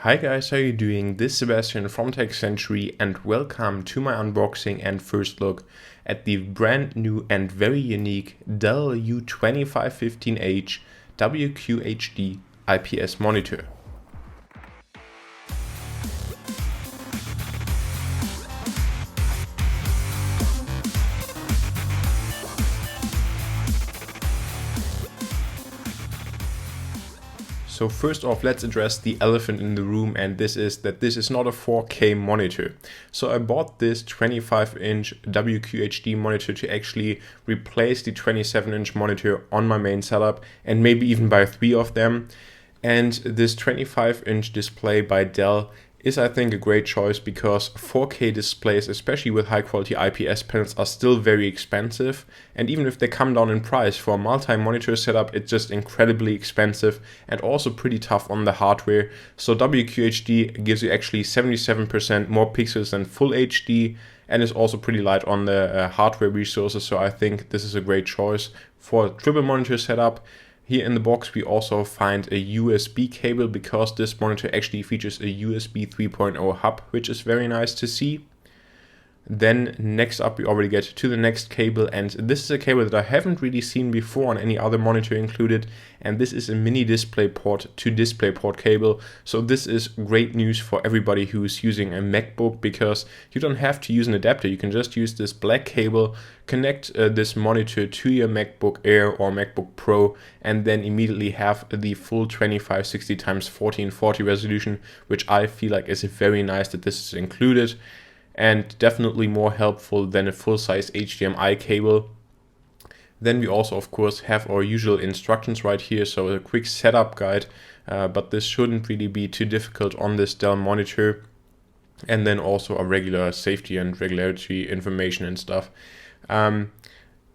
Hi guys, how are you doing? This is Sebastian from techcentury and welcome to my unboxing and first look at the brand new and very unique Dell U2515H WQHD IPS monitor. So first off, let's address the elephant in the room, and this is that this is not a 4K monitor. So I bought this 25-inch WQHD monitor to actually replace the 27-inch monitor on my main setup and maybe even buy 3 of them. And this 25-inch display by Dell is, I think, a great choice because 4K displays, especially with high quality IPS panels, are still very expensive. And even if they come down in price for a multi-monitor setup, it's just incredibly expensive and also pretty tough on the hardware. So WQHD gives you actually 77% more pixels than Full HD and is also pretty light on the hardware resources. So I think this is a great choice for a triple monitor setup. Here in the box we also find a USB cable because this monitor actually features a USB 3.0 hub, which is very nice to see. Then next up we already get to the next cable, and this is a cable that I haven't really seen before on any other monitor included, and this is a mini DisplayPort to DisplayPort cable. So this is great news for everybody who's using a MacBook because you don't have to use an adapter. You can just use this black cable, connect this monitor to your MacBook Air or MacBook Pro, and then immediately have the full 2560x1440 resolution, which I feel like is very nice that this is included, and definitely more helpful than a full-size HDMI cable. Then we also of course have our usual instructions right here, so a quick setup guide, but this shouldn't really be too difficult on this Dell monitor. And then also a regular safety and regularity information and stuff.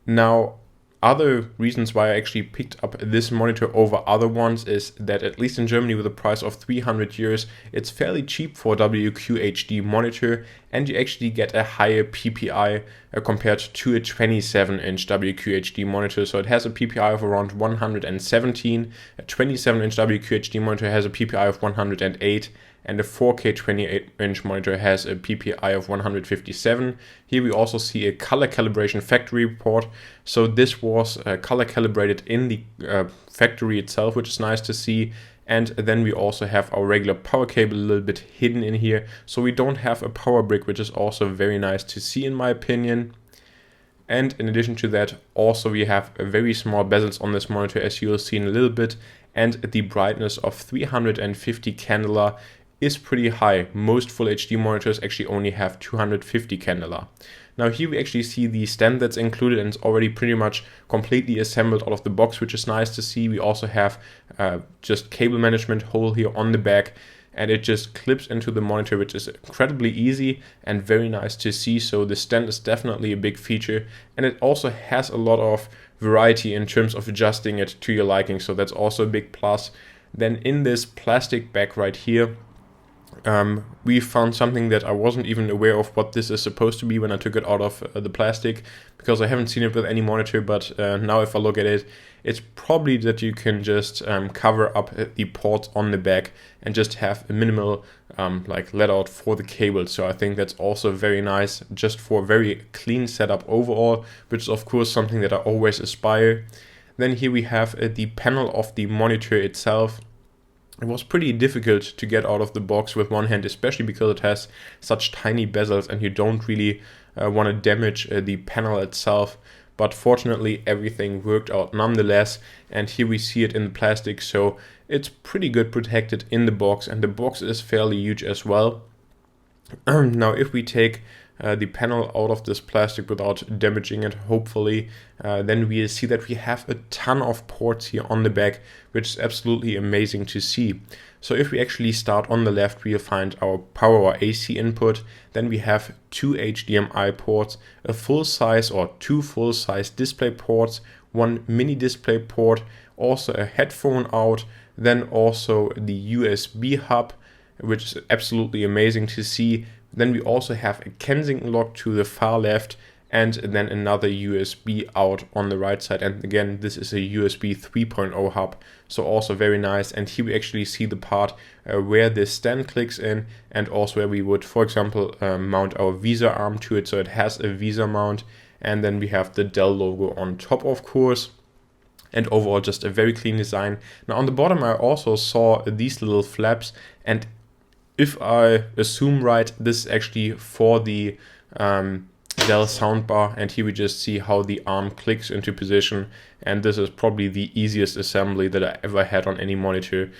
Now, other reasons why I actually picked up this monitor over other ones is that at least in Germany with a price of 300 euros, it's fairly cheap for a WQHD monitor, and you actually get a higher PPI compared to a 27-inch WQHD monitor. So it has a PPI of around 117, a 27-inch WQHD monitor has a PPI of 108, and a 4K 28-inch monitor has a PPI of 157. Here we also see a color calibration factory report. So this was color calibrated in the factory itself, which is nice to see. And then we also have our regular power cable a little bit hidden in here. So we don't have a power brick, which is also very nice to see in my opinion. And in addition to that, also we have a very small bezels on this monitor, as you'll see in a little bit. And the brightness of 350 Candela is pretty high. Most Full HD monitors actually only have 250 Candela. Now here we actually see the stand that's included, and it's already pretty much completely assembled out of the box, which is nice to see. We also have just cable management hole here on the back, and it just clips into the monitor, which is incredibly easy and very nice to see. So the stand is definitely a big feature, and it also has a lot of variety in terms of adjusting it to your liking, so that's also a big plus. Then in this plastic bag right here, we found something that I wasn't even aware of what this is supposed to be when I took it out of the plastic, because I haven't seen it with any monitor, but now if I look at it, it's probably that you can just cover up the ports on the back and just have a minimal like let out for the cable. So I think that's also very nice, just for a very clean setup overall, which is of course something that I always aspire. Then here we have the panel of the monitor itself. It was pretty difficult to get out of the box with one hand, especially because it has such tiny bezels and you don't really want to damage the panel itself. But fortunately everything worked out nonetheless, and here we see it in the plastic, so it's pretty good protected in the box, and the box is fairly huge as well. Now if we take the panel out of this plastic without damaging it, hopefully, then we see that we have a ton of ports here on the back, which is absolutely amazing to see. So if we actually start on the left, we'll find our power or AC input. Then we have 2 HDMI ports, a full-size or 2 full-size display ports, 1 mini display port, also a headphone out, then also the USB hub, which is absolutely amazing to see. Then we also have a Kensington lock to the far left, and then another USB out on the right side. And again, this is a USB 3.0 hub, so also very nice. And here we actually see the part where this stand clicks in, and also where we would, for example, mount our VESA arm to it, so it has a VESA mount. And then we have the Dell logo on top, of course. And overall, just a very clean design. Now on the bottom, I also saw these little flaps, and if I assume right, this is actually for the Dell soundbar, and here we just see how the arm clicks into position, and this is probably the easiest assembly that I ever had on any monitor.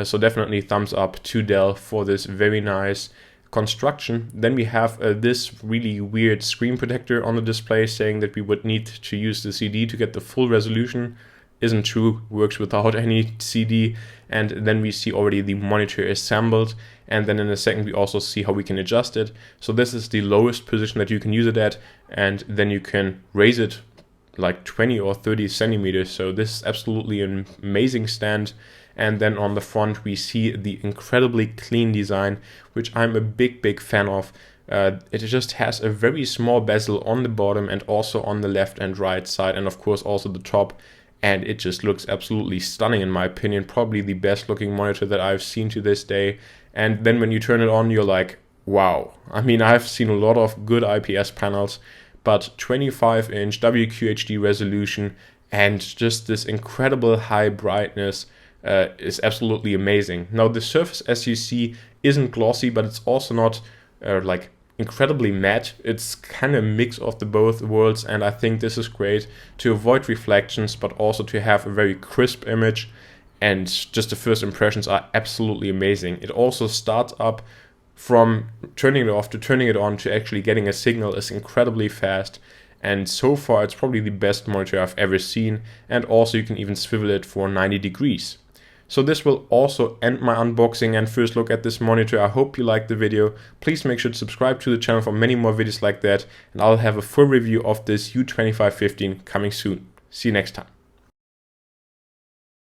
So definitely thumbs up to Dell for this very nice construction. Then we have this really weird screen protector on the display saying that we would need to use the CD to get the full resolution. Isn't true, works without any CD. And then we see already the monitor assembled, and then in a second we also see how we can adjust it. So this is the lowest position that you can use it at, and then you can raise it like 20 or 30 centimeters. So this is absolutely an amazing stand. And then on the front we see the incredibly clean design, which I'm a big fan of. It just has a very small bezel on the bottom and also on the left and right side, and of course also the top. And it just looks absolutely stunning in my opinion, probably the best looking monitor that I've seen to this day. And then when you turn it on, you're like, wow. I mean, I've seen a lot of good IPS panels, but 25-inch WQHD resolution and just this incredible high brightness is absolutely amazing. Now the surface, as you see, isn't glossy, but it's also not like incredibly matte. It's kind of a mix of the both worlds, and I think this is great to avoid reflections, but also to have a very crisp image. And just the first impressions are absolutely amazing. It also starts up from turning it off to turning it on to actually getting a signal is incredibly fast. And so far it's probably the best monitor I've ever seen. And also you can even swivel it for 90 degrees. So this will also end my unboxing and first look at this monitor. I hope you liked the video. Please make sure to subscribe to the channel for many more videos like that. And I'll have a full review of this U2515 coming soon. See you next time.